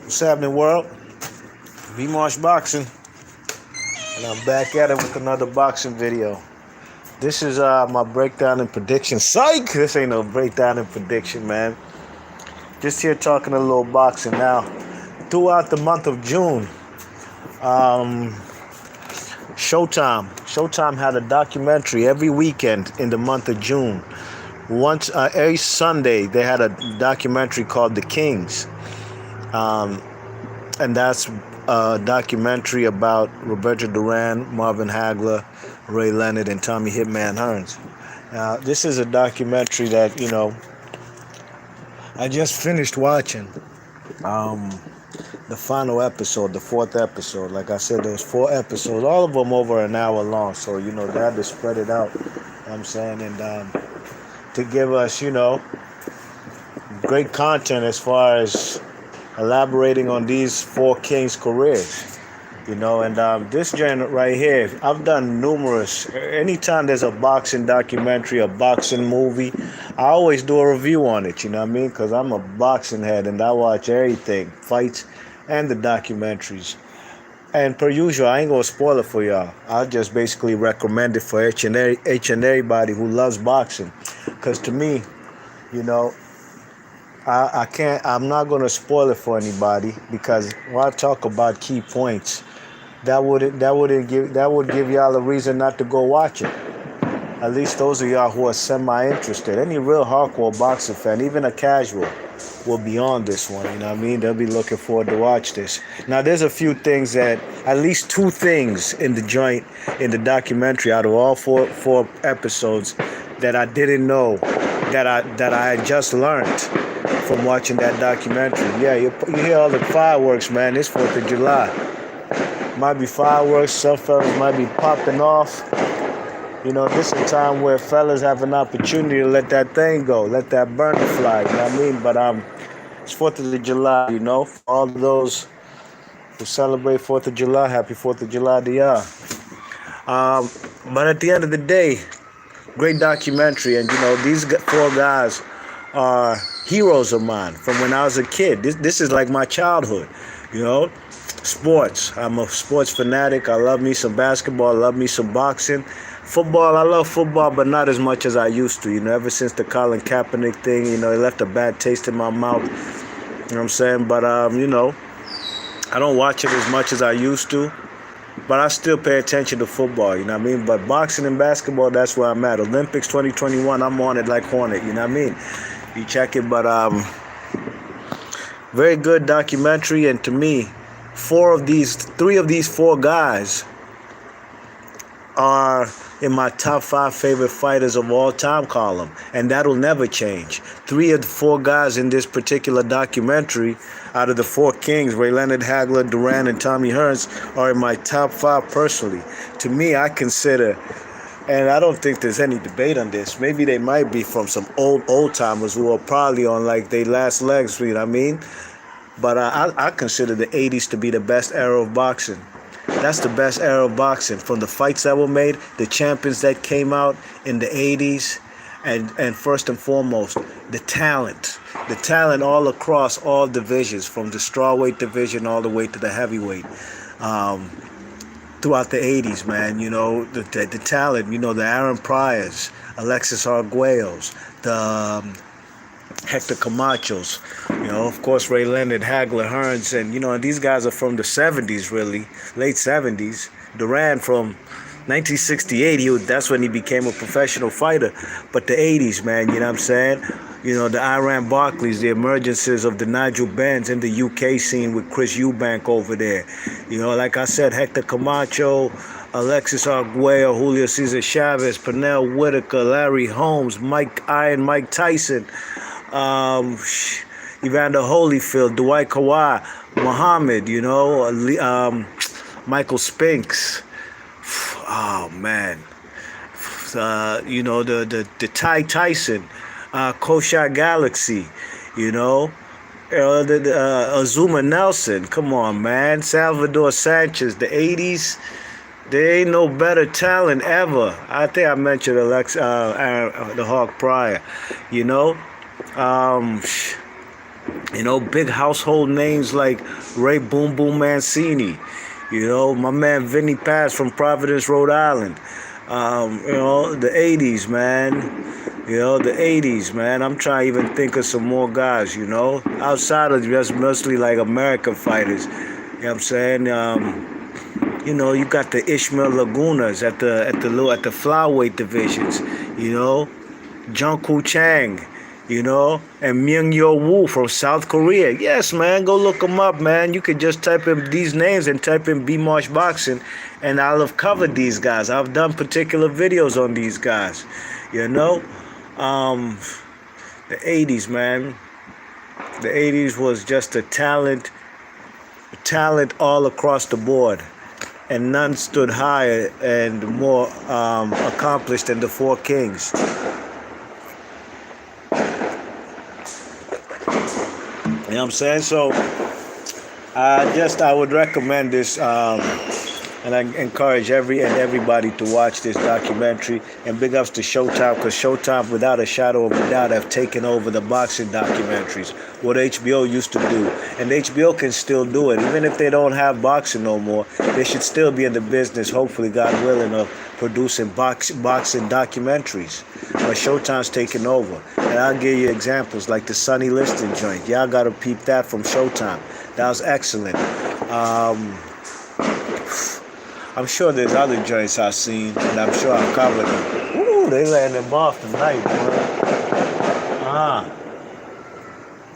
What's happening, world? V-Marsh Boxing, and I'm back at it with another boxing video. This is my breakdown and prediction. Psych! This ain't no breakdown and prediction, man. Just here talking a little boxing. Now, throughout the month of June, Showtime had a documentary every weekend in the month of June. Once every Sunday, they had a documentary called The Kings. And that's a documentary about Roberto Duran, Marvin Hagler, Leonard, and Tommy Hitman Hearns. This is a documentary that, I just finished watching. The final episode, the fourth episode. Like I said, there's 4 episodes, all of them over an hour long. So, they had to spread it out, I'm saying, and to give us, great content as far as elaborating on these 4 kings' careers, and this joint right here, I've done numerous. Anytime there's a boxing documentary, a boxing movie, I always do a review on it, because I'm a boxing head and I watch everything, fights and the documentaries. And per usual, I ain't gonna spoil it for y'all. I'll just basically recommend it for each and everybody who loves boxing, because to me, I'm not going to spoil it for anybody, because when I talk about key points, that would give y'all a reason not to go watch it. At least those of y'all who are semi-interested. Any real hardcore boxing fan, even a casual, will be on this one. They'll be looking forward to watch this. Now, there's a few things at least 2 things in the joint, in the documentary, out of all four episodes, that I didn't know, that I had just learned from watching that documentary. Yeah, you hear all the fireworks, man. It's 4th of July. Might be fireworks. Some fellas might be popping off. This is a time where fellas have an opportunity to let that thing go, let that burner fly. You know what I mean? But it's 4th of July. For all of those who celebrate 4th of July, happy 4th of July to y'all. But at the end of the day, great documentary, and these 4 guys are heroes of mine from when I was a kid. This is like my childhood, Sports. I'm a sports fanatic. I love me some basketball. I love me some boxing. Football, I love football, but not as much as I used to. Ever since the Colin Kaepernick thing, it left a bad taste in my mouth. You know what I'm saying? But, I don't watch it as much as I used to. But I still pay attention to football, But boxing and basketball, that's where I'm at. Olympics 2021, I'm on it like Hornet, You check it, but very good documentary. And to me, 3 of these 4 guys are in my top 5 favorite fighters of all time column, and that'll never change. 3 of the 4 guys in this particular documentary, out of the 4 kings, Leonard, Hagler, Duran, and Tommy Hearns, are in my top 5 personally. To me, I consider, and I don't think there's any debate on this, maybe they might be from some old timers who are probably on like their last legs, But I consider the 80s to be the best era of boxing. That's the best era of boxing, from the fights that were made, the champions that came out in the 80s, and first and foremost, the talent all across all divisions, from the strawweight division all the way to the heavyweight. Throughout the 80s, man, the talent, the Aaron Pryors, Alexis Arguellos, the Hector Camachos, of course, Leonard, Hagler, Hearns, and these guys are from the 70s, really, late 70s. Duran from 1968, that's when he became a professional fighter. But the 80s, man, what I'm saying? The Iran Barclays, the emergences of the Nigel Benns in the UK scene with Chris Eubank over there. Like I said, Hector Camacho, Alexis Arguello, Julio Cesar Chavez, Pernell Whitaker, Larry Holmes, Mike Tyson, Evander Holyfield, Dwight Kawhi, Muhammad, Michael Spinks. Oh man, the Ty Tyson, Koshak Galaxy, Azuma Nelson. Come on, man, Salvador Sanchez. The 80s, there ain't no better talent ever. I think I mentioned the Hawk Pryor. You know, big household names like Ray Boom Boom Mancini. You know, my man Vinny Paz from Providence, Rhode Island. You know, the 80s, man. You know, the 80s, man. I'm trying to even think of some more guys, you know, outside of just mostly like American fighters. You know what I'm saying? You know, you got the Ishmael Lagunas at the flyweight divisions, you know, Jungkook Chang, you know, and Myung Yo Woo from South Korea. Yes, man, go look them up, man. You could just type in these names and type in B Marsh Boxing, and I'll have covered these guys. I've done particular videos on these guys, you know. The 80s, man. The 80s was just a talent all across the board. And none stood higher and more accomplished than the Four Kings. You know what I'm saying? So I would recommend this, and I encourage everybody to watch this documentary. And big ups to Showtime, because Showtime, without a shadow of a doubt, have taken over the boxing documentaries, what HBO used to do. And HBO can still do it. Even if they don't have boxing no more, they should still be in the business, hopefully, God willing, of producing boxing documentaries. But Showtime's taking over. And I'll give you examples like the Sonny Liston joint. Y'all got to peep that from Showtime. That was excellent. I'm sure there's other joints I've seen, and I'm sure I've covered them. Ooh, they letting them off tonight, boy.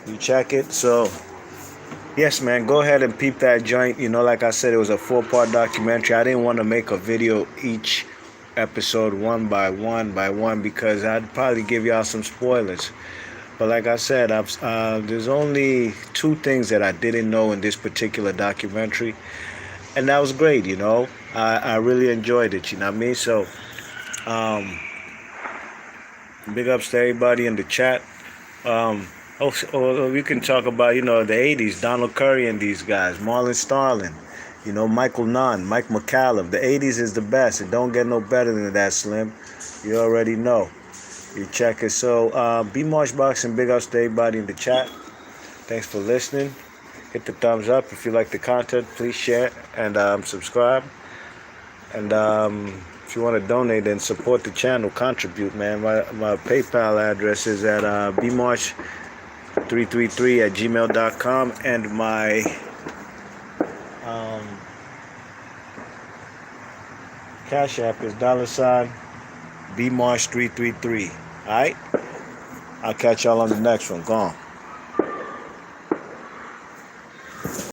You check it. So, yes, man, go ahead and peep that joint. You know, like I said, it was a 4-part documentary. I didn't want to make a video each episode one by one because I'd probably give y'all some spoilers. But like I said, there's only 2 things that I didn't know in this particular documentary. And that was great, you know. I really enjoyed it, you know what I mean? So, big ups to everybody in the chat. We can talk about, you know, the 80s, Donald Curry and these guys, Marlon Starling, you know, Michael Nunn, Mike McCallum. The 80s is the best. It don't get no better than that, Slim. You already know. You check it. So, B Marsh Boxing, big ups to everybody in the chat. Thanks for listening. Hit the thumbs up. If you like the content, please share and subscribe. And if you want to donate and support the channel, contribute, man. My PayPal address is at bmarsh333@gmail.com, and my Cash App is $bmarsh333. All right? I'll catch y'all on the next one. Gone.